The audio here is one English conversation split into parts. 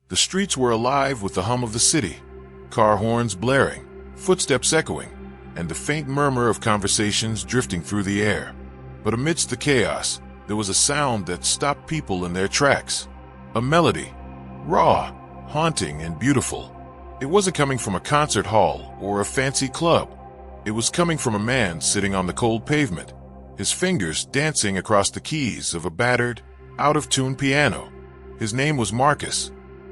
The streets were alive with the hum of the city, car horns blaring, footsteps echoing, and the faint murmur of conversations drifting through the air. But amidst the chaos, there was a sound that stopped people in their tracks. A melody, raw, haunting, and beautiful. It wasn't coming from a concert hall or a fancy club. It was coming from a man sitting on the cold pavement, his fingers dancing across the keys of a battered, out-of-tune piano. His name was Marcus,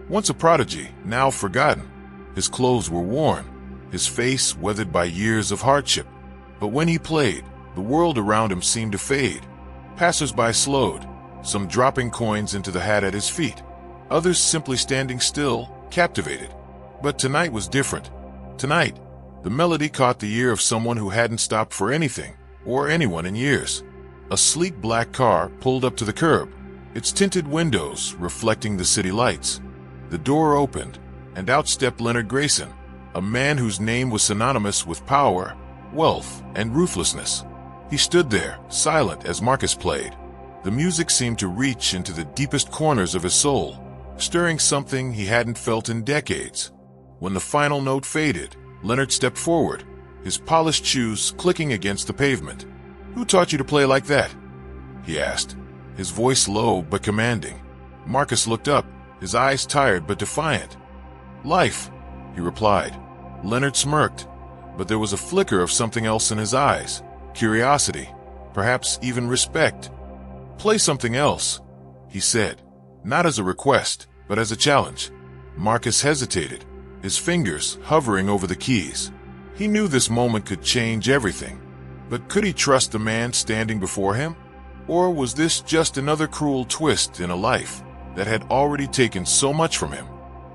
once a prodigy, now forgotten. His clothes were worn, his face weathered by years of hardship. But when he played, the world around him seemed to fade. Passers-by slowed, some dropping coins into the hat at his feet, others simply standing still, captivated. But tonight was different. Tonight, the melody caught the ear of someone who hadn't stopped for anything or anyone in years. A sleek black car pulled up to the curb, its tinted windows reflecting the city lights. The door opened, and out stepped Leonard Grayson, a man whose name was synonymous with power, wealth, and ruthlessness. He stood there, silent as Marcus played. The music seemed to reach into the deepest corners of his soul, stirring something he hadn't felt in decades. When the final note faded, Leonard stepped forward, his polished shoes clicking against the pavement. "Who taught you to play like that?" he asked, his voice low but commanding. Marcus looked up, his eyes tired but defiant. "Life," he replied. Leonard smirked, but there was a flicker of something else in his eyes. Curiosity, perhaps even respect. "Play something else," he said, not as a request, but as a challenge. Marcus hesitated, his fingers hovering over the keys. He knew this moment could change everything. But could he trust the man standing before him? Or was this just another cruel twist in a life that had already taken so much from him?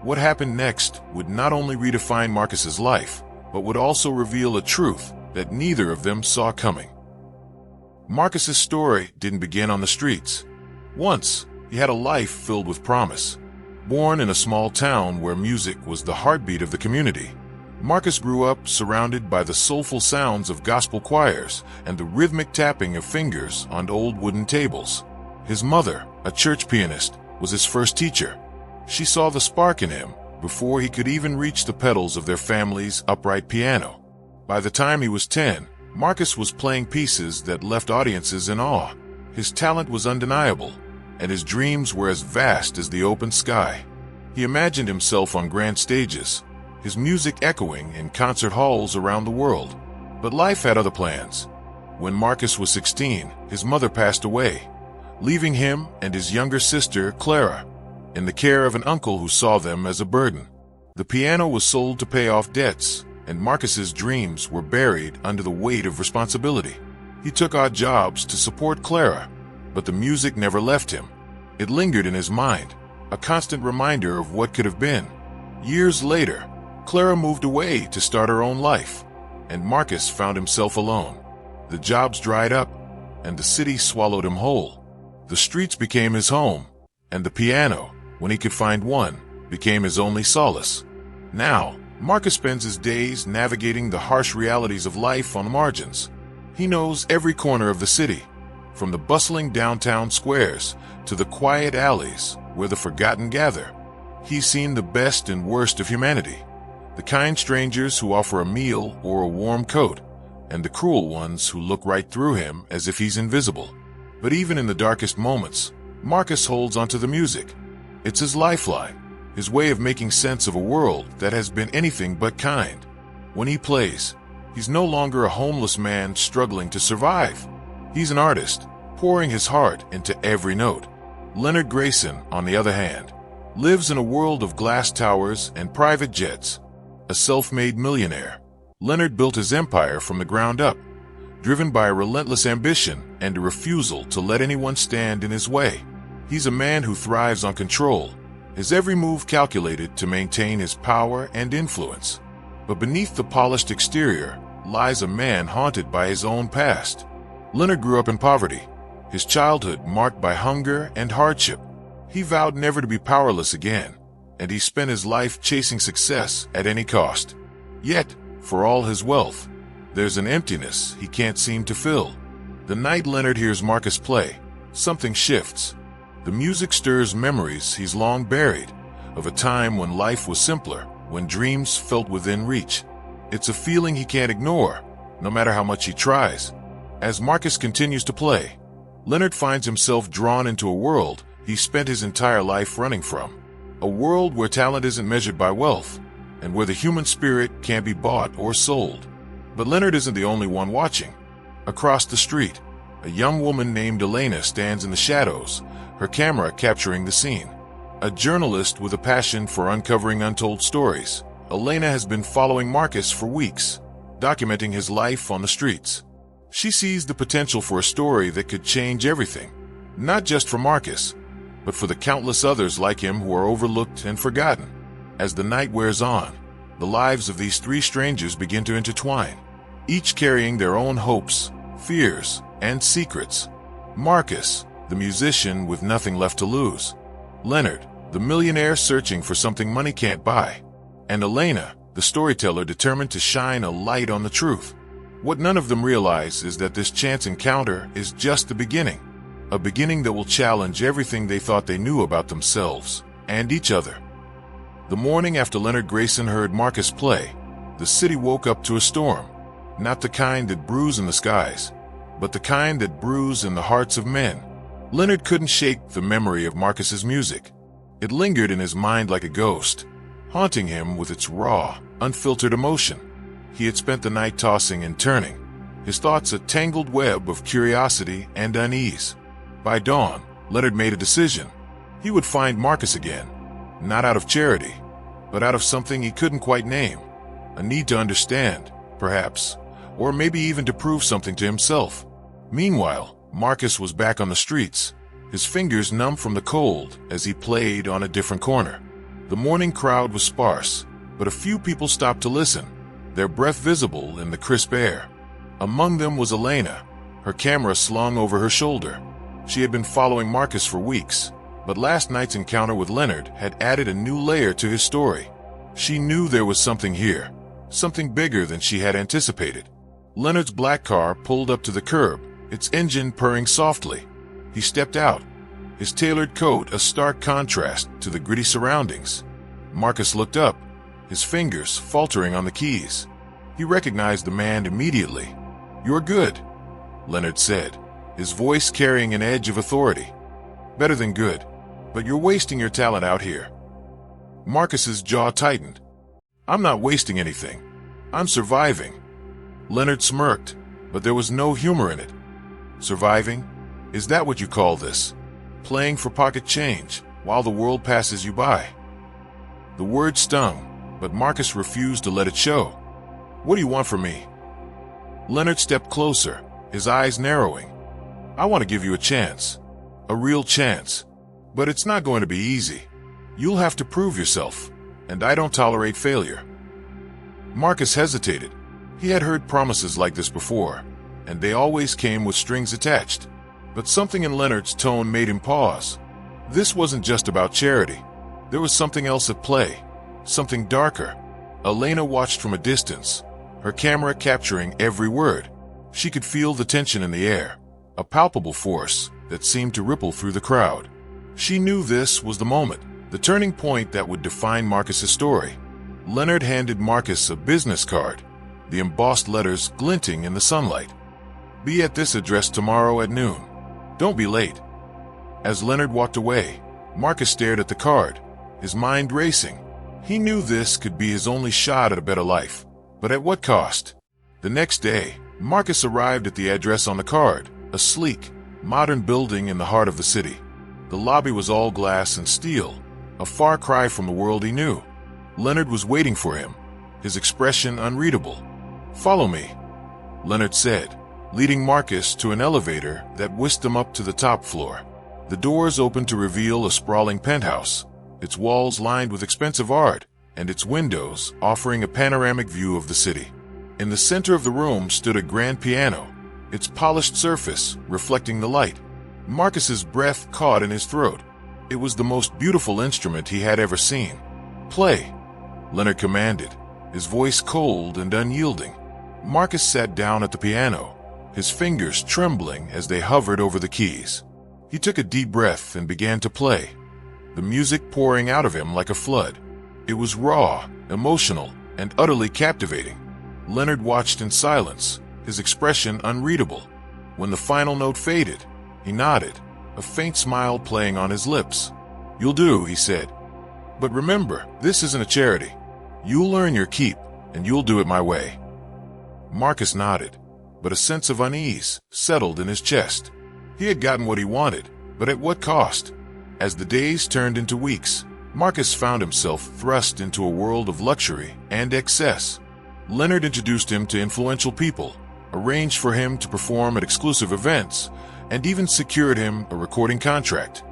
What happened next would not only redefine Marcus's life, but would also reveal a truth that neither of them saw coming. Marcus's story didn't begin on the streets. Once, he had a life filled with promise. Born in a small town where music was the heartbeat of the community, Marcus grew up surrounded by the soulful sounds of gospel choirs and the rhythmic tapping of fingers on old wooden tables. His mother, a church pianist, was his first teacher. She saw the spark in him before he could even reach the pedals of their family's upright piano. By the time he was 10, Marcus was playing pieces that left audiences in awe. His talent was undeniable, and his dreams were as vast as the open sky. He imagined himself on grand stages, his music echoing in concert halls around the world. But life had other plans. When Marcus was 16, his mother passed away, leaving him and his younger sister, Clara, in the care of an uncle who saw them as a burden. The piano was sold to pay off debts, and Marcus's dreams were buried under the weight of responsibility. He took odd jobs to support Clara, but the music never left him. It lingered in his mind, a constant reminder of what could have been. Years later, Clara moved away to start her own life, and Marcus found himself alone. The jobs dried up, and the city swallowed him whole. The streets became his home, and the piano, when he could find one, became his only solace. Now, Marcus spends his days navigating the harsh realities of life on the margins. He knows every corner of the city, from the bustling downtown squares to the quiet alleys where the forgotten gather. He's seen the best and worst of humanity, the kind strangers who offer a meal or a warm coat, and the cruel ones who look right through him as if he's invisible. But even in the darkest moments, Marcus holds onto the music. It's his lifeline, his way of making sense of a world that has been anything but kind. When he plays, he's no longer a homeless man struggling to survive. He's an artist, pouring his heart into every note. Leonard Grayson, on the other hand, lives in a world of glass towers and private jets. A self-made millionaire, Leonard built his empire from the ground up, driven by a relentless ambition and a refusal to let anyone stand in his way. He's a man who thrives on control, his every move calculated to maintain his power and influence. But beneath the polished exterior lies a man haunted by his own past. Leonard grew up in poverty, his childhood marked by hunger and hardship. He vowed never to be powerless again, and he spent his life chasing success at any cost. Yet, for all his wealth, there's an emptiness he can't seem to fill. The night Leonard hears Marcus play, something shifts. The music stirs memories he's long buried, of a time when life was simpler, when dreams felt within reach. It's a feeling he can't ignore, no matter how much he tries. As Marcus continues to play, Leonard finds himself drawn into a world he spent his entire life running from. A world where talent isn't measured by wealth, and where the human spirit can't be bought or sold. But Leonard isn't the only one watching. Across the street, a young woman named Elena stands in the shadows, her camera capturing the scene. A journalist with a passion for uncovering untold stories, Elena has been following Marcus for weeks, documenting his life on the streets. She sees the potential for a story that could change everything, not just for Marcus, but for the countless others like him who are overlooked and forgotten. As the night wears on, the lives of these three strangers begin to intertwine, each carrying their own hopes, fears, and secrets. Marcus, the musician with nothing left to lose. Leonard, the millionaire searching for something money can't buy. And Elena, the storyteller determined to shine a light on the truth. What none of them realize is that this chance encounter is just the beginning. A beginning that will challenge everything they thought they knew about themselves and each other. The morning after Leonard Grayson heard Marcus play, the city woke up to a storm. Not the kind that brews in the skies, but the kind that brews in the hearts of men. Leonard couldn't shake the memory of Marcus's music. It lingered in his mind like a ghost, haunting him with its raw, unfiltered emotion. He had spent the night tossing and turning, his thoughts a tangled web of curiosity and unease. By dawn, Leonard made a decision. He would find Marcus again, not out of charity, but out of something he couldn't quite name. A need to understand, perhaps, or maybe even to prove something to himself. Meanwhile, Marcus was back on the streets, his fingers numb from the cold as he played on a different corner. The morning crowd was sparse, but a few people stopped to listen, their breath visible in the crisp air. Among them was Elena, her camera slung over her shoulder. She had been following Marcus for weeks, but last night's encounter with Leonard had added a new layer to his story. She knew there was something here, something bigger than she had anticipated. Leonard's black car pulled up to the curb, its engine purring softly. He stepped out, his tailored coat a stark contrast to the gritty surroundings. Marcus looked up, his fingers faltering on the keys. He recognized the man immediately. "You're good," Leonard said, his voice carrying an edge of authority. "Better than good, but you're wasting your talent out here." Marcus's jaw tightened. "I'm not wasting anything. I'm surviving." Leonard smirked, but there was no humor in it. Surviving? Is that what you call this? Playing for pocket change while the world passes you by? The word stung, but Marcus refused to let it show. "What do you want from me?" Leonard stepped closer, his eyes narrowing. "I want to give you a chance. A real chance. But it's not going to be easy. You'll have to prove yourself, and I don't tolerate failure." Marcus hesitated. He had heard promises like this before, and they always came with strings attached. But something in Leonard's tone made him pause. This wasn't just about charity. There was something else at play, something darker. Elena watched from a distance, her camera capturing every word. She could feel the tension in the air, a palpable force that seemed to ripple through the crowd. She knew this was the moment, the turning point that would define Marcus's story. Leonard handed Marcus a business card, the embossed letters glinting in the sunlight. "Be at this address tomorrow at noon. Don't be late." As Leonard walked away, Marcus stared at the card, his mind racing. He knew this could be his only shot at a better life, but at what cost? The next day, Marcus arrived at the address on the card, a sleek, modern building in the heart of the city. The lobby was all glass and steel, a far cry from the world he knew. Leonard was waiting for him, his expression unreadable. "Follow me," Leonard said, leading Marcus to an elevator that whisked them up to the top floor. The doors opened to reveal a sprawling penthouse, its walls lined with expensive art, and its windows offering a panoramic view of the city. In the center of the room stood a grand piano, its polished surface reflecting the light. Marcus's breath caught in his throat. It was the most beautiful instrument he had ever seen. "Play," Leonard commanded, his voice cold and unyielding. Marcus sat down at the piano, his fingers trembling as they hovered over the keys. He took a deep breath and began to play. the music pouring out of him like a flood. It was raw, emotional, and utterly captivating. Leonard watched in silence, his expression unreadable. When the final note faded, he nodded, a faint smile playing on his lips. "You'll do," he said. "But remember, this isn't a charity. You'll earn your keep, and you'll do it my way." Marcus nodded, but a sense of unease settled in his chest. He had gotten what he wanted, but at what cost? As the days turned into weeks, Marcus found himself thrust into a world of luxury and excess. Leonard introduced him to influential people, arranged for him to perform at exclusive events, and even secured him a recording contract.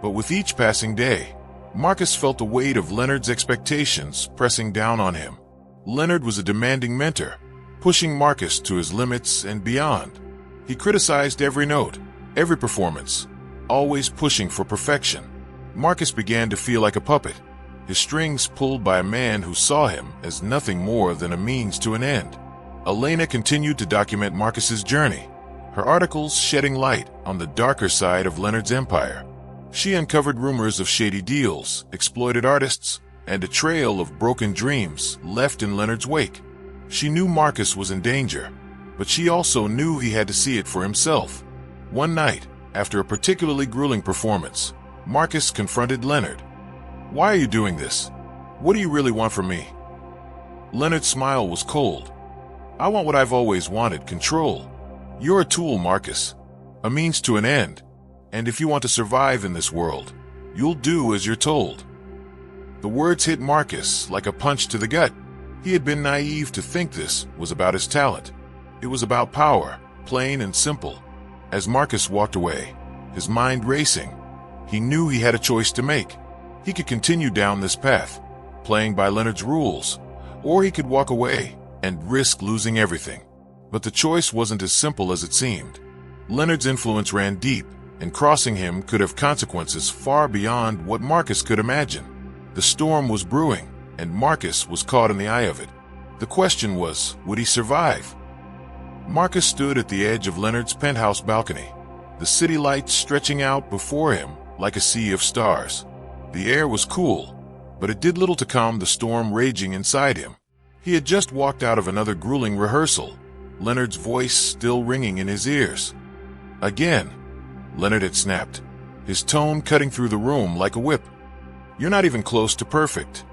But with each passing day, Marcus felt the weight of Leonard's expectations pressing down on him. Leonard was a demanding mentor, pushing Marcus to his limits and beyond. He criticized every note, every performance, always pushing for perfection. Marcus began to feel like a puppet, his strings pulled by a man who saw him as nothing more than a means to an end. Elena continued to document Marcus's journey, her articles shedding light on the darker side of Leonard's empire. She uncovered rumors of shady deals, exploited artists, and a trail of broken dreams left in Leonard's wake. She knew Marcus was in danger, but she also knew he had to see it for himself. One night, after a particularly grueling performance, Marcus confronted Leonard. "Why are you doing this? What do you really want from me?" Leonard's smile was cold. "I want what I've always wanted, control. You're a tool, Marcus, a means to an end. And if you want to survive in this world, you'll do as you're told." The words hit Marcus like a punch to the gut. He had been naive to think this was about his talent. It was about power, plain and simple. As Marcus walked away, his mind racing, he knew he had a choice to make. He could continue down this path, playing by Leonard's rules, or he could walk away and risk losing everything. But the choice wasn't as simple as it seemed. Leonard's influence ran deep, and crossing him could have consequences far beyond what Marcus could imagine. The storm was brewing, and Marcus was caught in the eye of it. The question was, would he survive? Marcus stood at the edge of Leonard's penthouse balcony, the city lights stretching out before him like a sea of stars. The air was cool, but it did little to calm the storm raging inside him. He had just walked out of another grueling rehearsal, Leonard's voice still ringing in his ears. Again, Leonard had snapped, his tone cutting through the room like a whip. "You're not even close to perfect."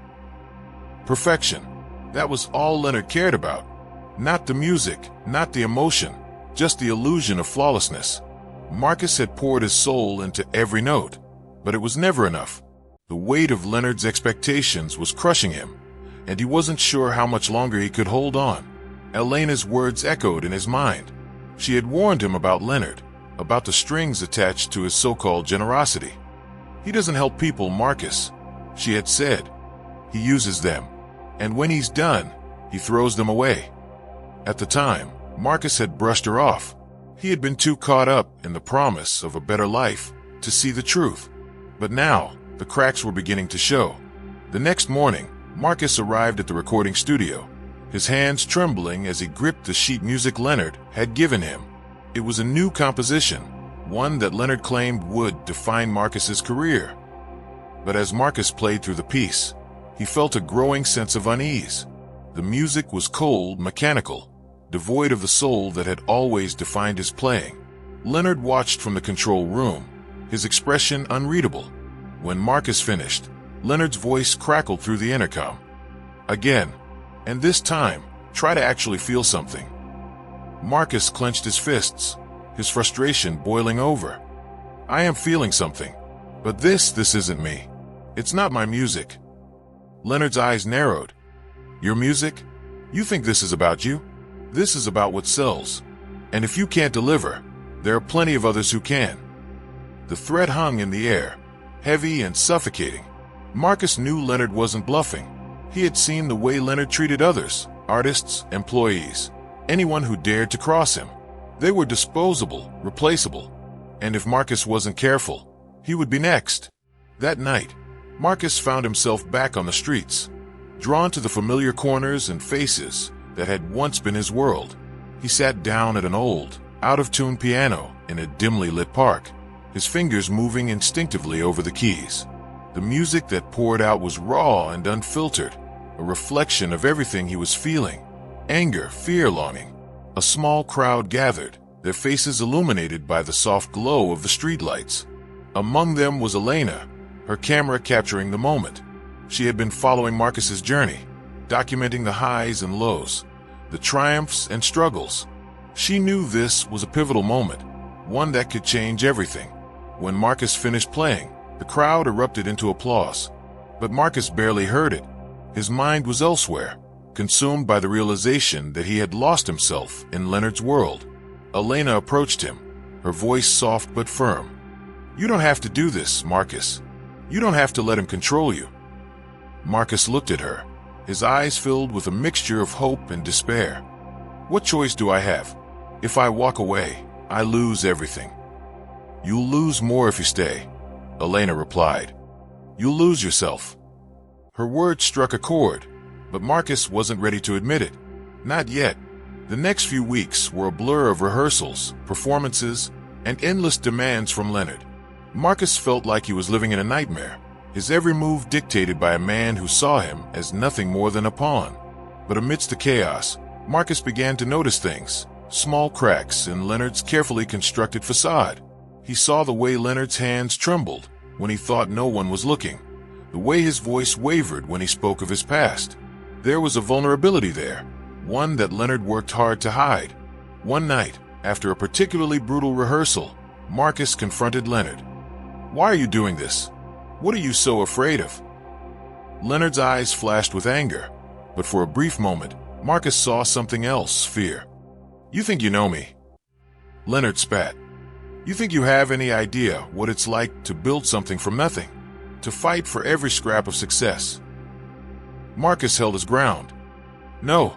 Perfection. That was all Leonard cared about. Not the music, not the emotion, just the illusion of flawlessness. Marcus had poured his soul into every note, but it was never enough. The weight of Leonard's expectations was crushing him, and he wasn't sure how much longer he could hold on. Elena's words echoed in his mind. She had warned him about Leonard, about the strings attached to his so-called generosity. "He doesn't help people, Marcus," she had said. "He uses them, and when he's done, he throws them away." At the time, Marcus had brushed her off. He had been too caught up in the promise of a better life to see the truth. But now, the cracks were beginning to show. The next morning, Marcus arrived at the recording studio, his hands trembling as he gripped the sheet music Leonard had given him. It was a new composition, one that Leonard claimed would define Marcus's career. But as Marcus played through the piece, he felt a growing sense of unease. The music was cold, mechanical, devoid of the soul that had always defined his playing. Leonard watched from the control room, his expression unreadable. When Marcus finished, Leonard's voice crackled through the intercom. "Again, and this time, try to actually feel something." Marcus clenched his fists, his frustration boiling over. "I am feeling something, but this isn't me. It's not my music." Leonard's eyes narrowed. "Your music? You think this is about you? This is about what sells. And if you can't deliver, there are plenty of others who can." The threat hung in the air, heavy and suffocating. Marcus knew Leonard wasn't bluffing. He had seen the way Leonard treated others, artists, employees, anyone who dared to cross him. They were disposable, replaceable. And if Marcus wasn't careful, he would be next. That night, Marcus found himself back on the streets, drawn to the familiar corners and faces that had once been his world. He sat down at an old, out-of-tune piano in a dimly lit park, his fingers moving instinctively over the keys. The music that poured out was raw and unfiltered, a reflection of everything he was feeling: anger, fear, longing. A small crowd gathered, their faces illuminated by the soft glow of the streetlights. Among them was Elena, her camera capturing the moment. She had been following Marcus's journey, documenting the highs and lows, the triumphs and struggles. She knew this was a pivotal moment, one that could change everything. When Marcus finished playing, the crowd erupted into applause. But Marcus barely heard it. His mind was elsewhere, consumed by the realization that he had lost himself in Leonard's world. Elena approached him, her voice soft but firm. "You don't have to do this, Marcus. You don't have to let him control you." Marcus looked at her, his eyes filled with a mixture of hope and despair. "What choice do I have? If I walk away, I lose everything." "You'll lose more if you stay," Elena replied. "You'll lose yourself." Her words struck a chord, but Marcus wasn't ready to admit it. Not yet. The next few weeks were a blur of rehearsals, performances, and endless demands from Leonard. Marcus felt like he was living in a nightmare, his every move dictated by a man who saw him as nothing more than a pawn. But amidst the chaos, Marcus began to notice things, small cracks in Leonard's carefully constructed facade. He saw the way Leonard's hands trembled when he thought no one was looking, the way his voice wavered when he spoke of his past. There was a vulnerability there, one that Leonard worked hard to hide. One night, after a particularly brutal rehearsal, Marcus confronted Leonard. "Why are you doing this? What are you so afraid of?" Leonard's eyes flashed with anger, but for a brief moment, Marcus saw something else: fear. "You think you know me?" Leonard spat. "You think you have any idea what it's like to build something from nothing? To fight for every scrap of success?" Marcus held his ground. "No,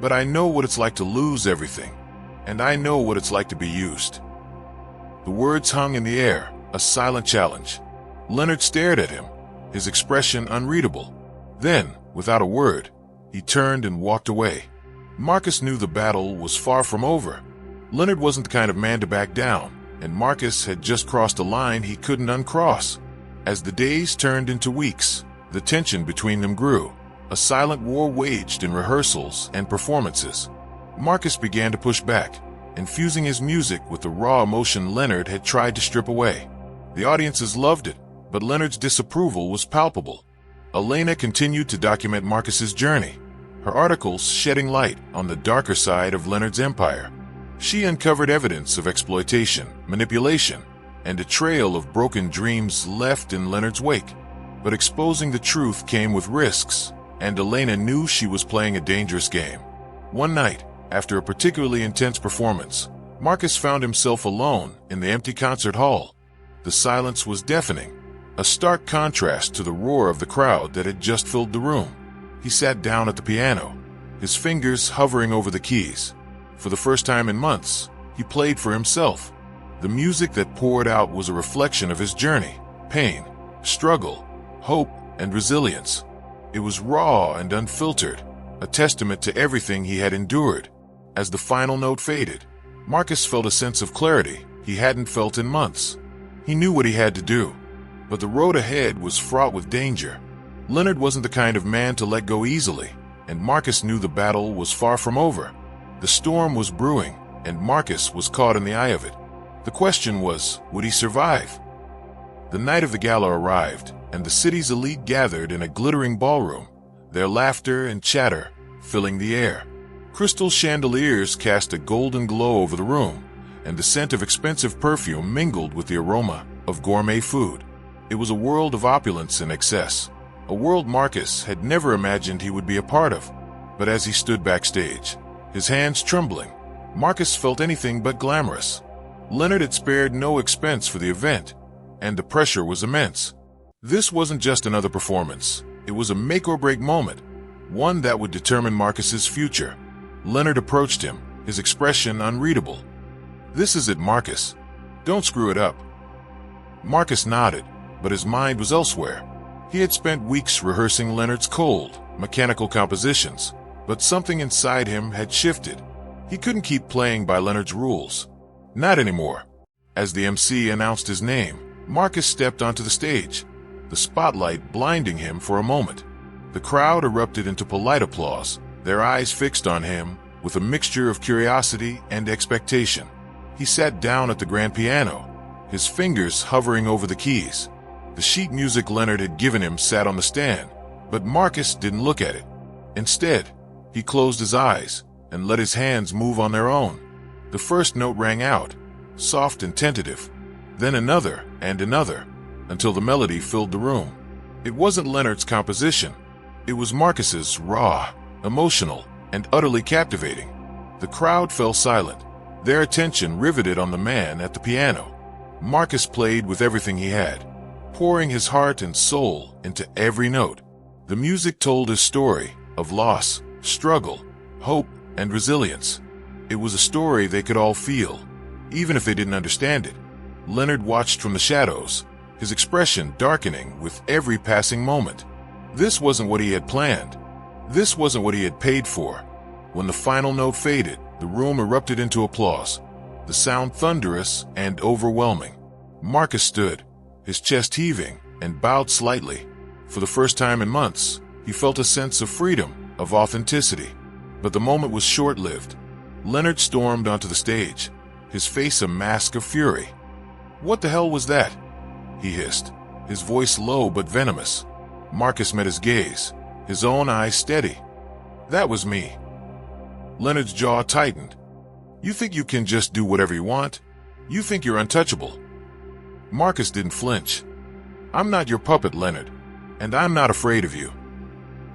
but I know what it's like to lose everything, and I know what it's like to be used." The words hung in the air, a silent challenge. Leonard stared at him, his expression unreadable. Then, without a word, he turned and walked away. Marcus knew the battle was far from over. Leonard wasn't the kind of man to back down, and Marcus had just crossed a line he couldn't uncross. As the days turned into weeks, the tension between them grew. A silent war waged in rehearsals and performances. Marcus began to push back, infusing his music with the raw emotion Leonard had tried to strip away. The audiences loved it, but Leonard's disapproval was palpable. Elena continued to document Marcus's journey, her articles shedding light on the darker side of Leonard's empire. She uncovered evidence of exploitation, manipulation, and a trail of broken dreams left in Leonard's wake. But exposing the truth came with risks, and Elena knew she was playing a dangerous game. One night, after a particularly intense performance, Marcus found himself alone in the empty concert hall. The silence was deafening, a stark contrast to the roar of the crowd that had just filled the room. He sat down at the piano, his fingers hovering over the keys. For the first time in months, he played for himself. The music that poured out was a reflection of his journey, pain, struggle, hope, and resilience. It was raw and unfiltered, a testament to everything he had endured. As the final note faded, Marcus felt a sense of clarity he hadn't felt in months. He knew what he had to do, but the road ahead was fraught with danger. Leonard wasn't the kind of man to let go easily, and Marcus knew the battle was far from over. The storm was brewing, and Marcus was caught in the eye of it. The question was, would he survive? The night of the gala arrived, and the city's elite gathered in a glittering ballroom, their laughter and chatter filling the air. Crystal chandeliers cast a golden glow over the room, and the scent of expensive perfume mingled with the aroma of gourmet food. It was a world of opulence and excess, a world Marcus had never imagined he would be a part of. But as he stood backstage, his hands trembling, Marcus felt anything but glamorous. Leonard had spared no expense for the event, and the pressure was immense. This wasn't just another performance. It was a make-or-break moment, one that would determine Marcus's future. Leonard approached him, his expression unreadable. "This is it, Marcus. Don't screw it up." Marcus nodded, but his mind was elsewhere. He had spent weeks rehearsing Leonard's cold, mechanical compositions, but something inside him had shifted. He couldn't keep playing by Leonard's rules. Not anymore. As the MC announced his name, Marcus stepped onto the stage. the spotlight blinding him for a moment. The crowd erupted into polite applause, their eyes fixed on him with a mixture of curiosity and expectation. He sat down at the grand piano, his fingers hovering over the keys. The sheet music Leonard had given him sat on the stand, but Marcus didn't look at it. Instead, he closed his eyes and let his hands move on their own. The first note rang out, soft and tentative, then another and another, until the melody filled the room. It wasn't Leonard's composition. It was Marcus's, raw, emotional, and utterly captivating. The crowd fell silent, their attention riveted on the man at the piano. Marcus played with everything he had, pouring his heart and soul into every note. The music told his story of loss, struggle, hope, and resilience. It was a story they could all feel, even if they didn't understand it. Leonard watched from the shadows, his expression darkening with every passing moment. This wasn't what he had planned. This wasn't what he had paid for. When the final note faded, the room erupted into applause, the sound thunderous and overwhelming. Marcus stood, his chest heaving, and bowed slightly. For the first time in months, he felt a sense of freedom, of authenticity. But the moment was short-lived. Leonard stormed onto the stage, his face a mask of fury. "What the hell was that?" he hissed, his voice low but venomous. Marcus met his gaze, his own eyes steady. "That was me." Leonard's jaw tightened. "You think you can just do whatever you want? You think you're untouchable?" Marcus didn't flinch. "I'm not your puppet, Leonard, and I'm not afraid of you."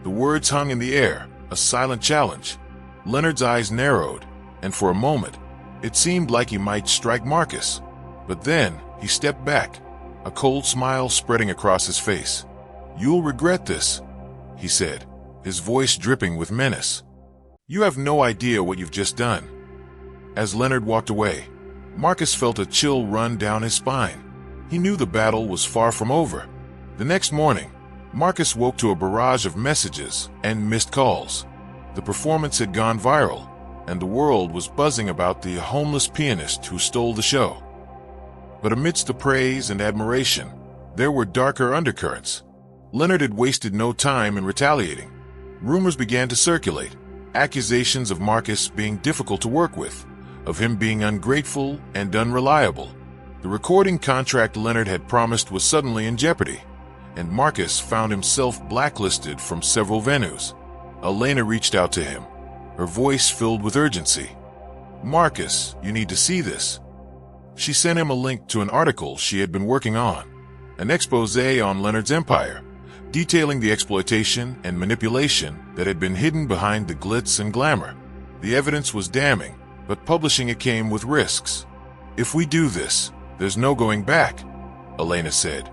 The words hung in the air, a silent challenge. Leonard's eyes narrowed, and for a moment, it seemed like he might strike Marcus. But then, he stepped back, a cold smile spreading across his face. "You'll regret this," he said, his voice dripping with menace. "You have no idea what you've just done." As Leonard walked away, Marcus felt a chill run down his spine. He knew the battle was far from over. The next morning, Marcus woke to a barrage of messages and missed calls. The performance had gone viral, and the world was buzzing about the homeless pianist who stole the show. But amidst the praise and admiration, there were darker undercurrents. Leonard had wasted no time in retaliating. Rumors began to circulate, accusations of Marcus being difficult to work with, of him being ungrateful and unreliable. The recording contract Leonard had promised was suddenly in jeopardy, and Marcus found himself blacklisted from several venues. Elena reached out to him, her voice filled with urgency. "Marcus, you need to see this." She sent him a link to an article she had been working on, an expose on Leonard's empire, detailing the exploitation and manipulation that had been hidden behind the glitz and glamour. The evidence was damning, but publishing it came with risks. "If we do this, there's no going back," Elena said.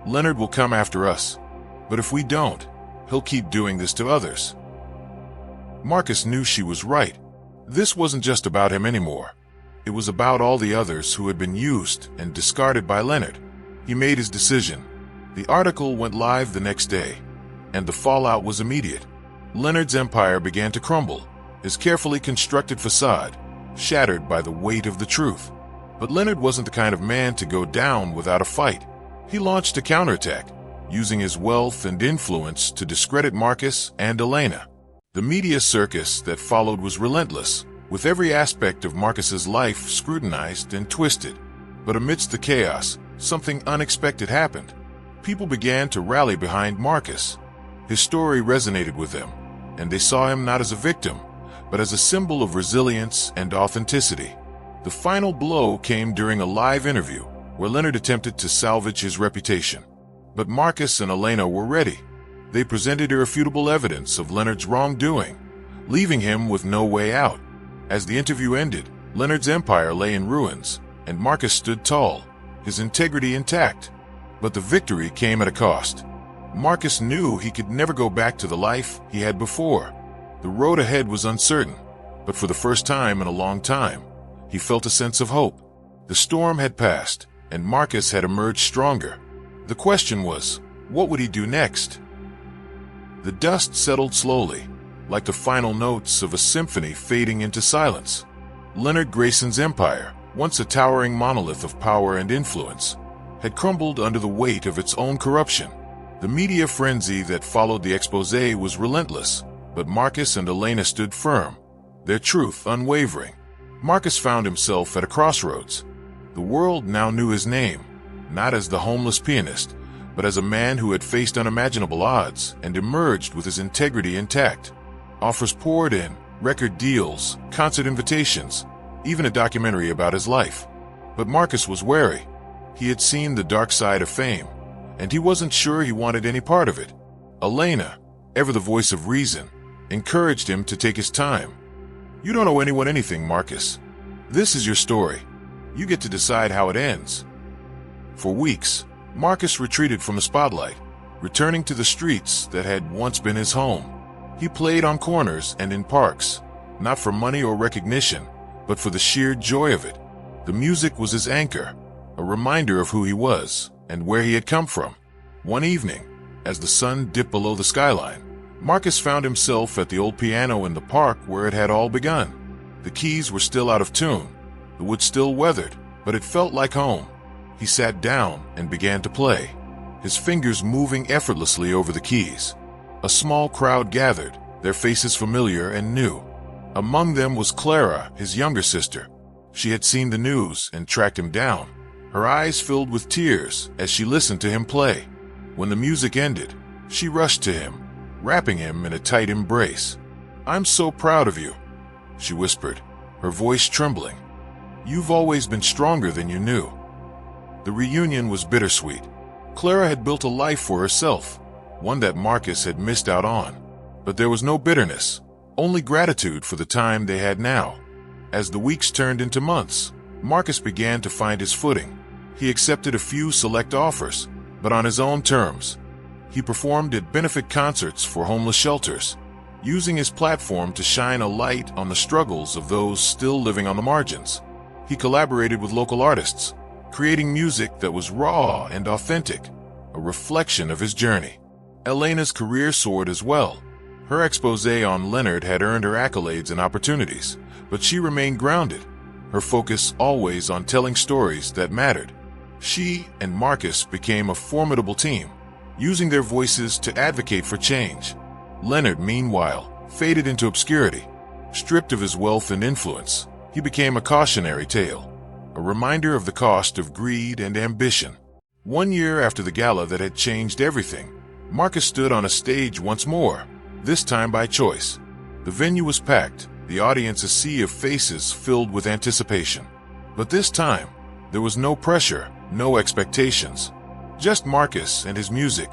"Leonard will come after us, but if we don't, he'll keep doing this to others." Marcus knew she was right. This wasn't just about him anymore. It was about all the others who had been used and discarded by Leonard. He made his decision. The article went live the next day, and the fallout was immediate. Leonard's empire began to crumble, his carefully constructed facade shattered by the weight of the truth. But Leonard wasn't the kind of man to go down without a fight. He launched a counterattack, using his wealth and influence to discredit Marcus and Elena. The media circus that followed was relentless, with every aspect of Marcus's life scrutinized and twisted. But amidst the chaos, something unexpected happened. People began to rally behind Marcus. His story resonated with them, and they saw him not as a victim, but as a symbol of resilience and authenticity. The final blow came during a live interview, where Leonard attempted to salvage his reputation. But Marcus and Elena were ready. They presented irrefutable evidence of Leonard's wrongdoing, leaving him with no way out. As the interview ended, Leonard's empire lay in ruins, and Marcus stood tall, his integrity intact. But the victory came at a cost. Marcus knew he could never go back to the life he had before. The road ahead was uncertain, but for the first time in a long time, he felt a sense of hope. The storm had passed, and Marcus had emerged stronger. The question was, what would he do next? The dust settled slowly, like the final notes of a symphony fading into silence. Leonard Grayson's empire, once a towering monolith of power and influence, had crumbled under the weight of its own corruption. The media frenzy that followed the exposé was relentless, but Marcus and Elena stood firm, their truth unwavering. Marcus found himself at a crossroads. The world now knew his name, not as the homeless pianist, but as a man who had faced unimaginable odds and emerged with his integrity intact. Offers poured in, record deals, concert invitations, even a documentary about his life. But Marcus was wary. He had seen the dark side of fame, and he wasn't sure he wanted any part of it. Elena, ever the voice of reason, encouraged him to take his time. "You don't owe anyone anything, Marcus. This is your story. You get to decide how it ends." For weeks, Marcus retreated from the spotlight, returning to the streets that had once been his home. He played on corners and in parks, not for money or recognition, but for the sheer joy of it. The music was his anchor, a reminder of who he was and where he had come from. One evening, as the sun dipped below the skyline, Marcus found himself at the old piano in the park where it had all begun. The keys were still out of tune, the wood still weathered, but it felt like home. He sat down and began to play, his fingers moving effortlessly over the keys. A small crowd gathered, their faces familiar and new. Among them was Clara, his younger sister. She had seen the news and tracked him down, her eyes filled with tears as she listened to him play. When the music ended, she rushed to him, wrapping him in a tight embrace. "I'm so proud of you," she whispered, her voice trembling. "You've always been stronger than you knew." The reunion was bittersweet. Clara had built a life for herself, one that Marcus had missed out on. But there was no bitterness, only gratitude for the time they had now. As the weeks turned into months, Marcus began to find his footing. He accepted a few select offers, but on his own terms. He performed at benefit concerts for homeless shelters, using his platform to shine a light on the struggles of those still living on the margins. He collaborated with local artists, creating music that was raw and authentic, a reflection of his journey. Elena's career soared as well. Her exposé on Leonard had earned her accolades and opportunities, but she remained grounded, her focus always on telling stories that mattered. She and Marcus became a formidable team, using their voices to advocate for change. Leonard, meanwhile, faded into obscurity. Stripped of his wealth and influence, he became a cautionary tale, a reminder of the cost of greed and ambition. 1 year after the gala that had changed everything, Marcus stood on a stage once more, this time by choice. The venue was packed, the audience a sea of faces filled with anticipation. But this time, there was no pressure, no expectations. Just Marcus and his music.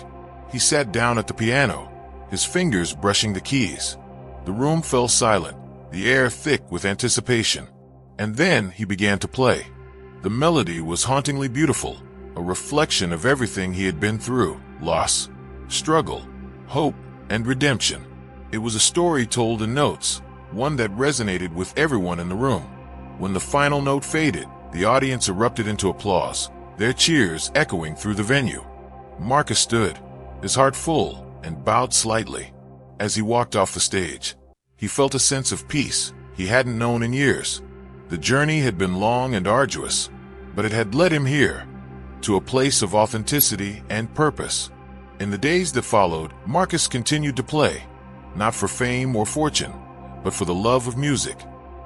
He sat down at the piano, his fingers brushing the keys. The room fell silent, the air thick with anticipation. And then he began to play. The melody was hauntingly beautiful, a reflection of everything he had been through: loss, struggle, hope, and redemption. It was a story told in notes, one that resonated with everyone in the room. When the final note faded, the audience erupted into applause, their cheers echoing through the venue. Marcus stood, his heart full, and bowed slightly. As he walked off the stage, he felt a sense of peace he hadn't known in years. The journey had been long and arduous, but it had led him here, to a place of authenticity and purpose. In the days that followed, Marcus continued to play, not for fame or fortune, but for the love of music.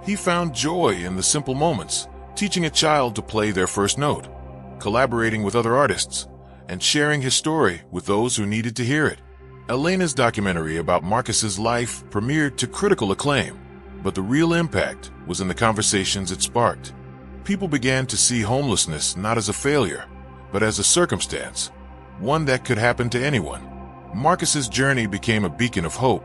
He found joy in the simple moments, teaching a child to play their first note, collaborating with other artists, and sharing his story with those who needed to hear it. Elena's documentary about Marcus's life premiered to critical acclaim, but the real impact was in the conversations it sparked. People began to see homelessness not as a failure, but as a circumstance, one that could happen to anyone. Marcus's journey became a beacon of hope,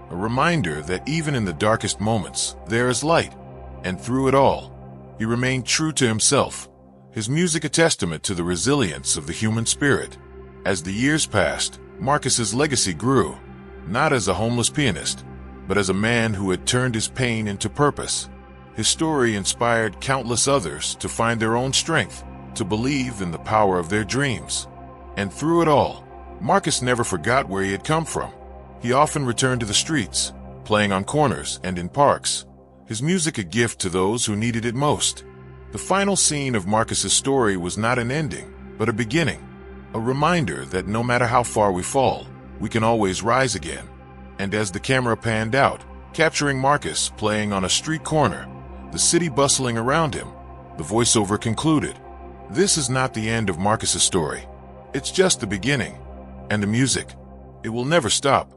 a reminder that even in the darkest moments, there is light. And through it all, he remained true to himself, his music a testament to the resilience of the human spirit. As the years passed, Marcus's legacy grew, not as a homeless pianist, but as a man who had turned his pain into purpose. His story inspired countless others to find their own strength, to believe in the power of their dreams. And through it all, Marcus never forgot where he had come from. He often returned to the streets, playing on corners and in parks, his music a gift to those who needed it most. The final scene of Marcus's story was not an ending, but a beginning. A reminder that no matter how far we fall, we can always rise again. And as the camera panned out, capturing Marcus playing on a street corner, the city bustling around him, the voiceover concluded, "This is not the end of Marcus's story. It's just the beginning. And the music, it will never stop."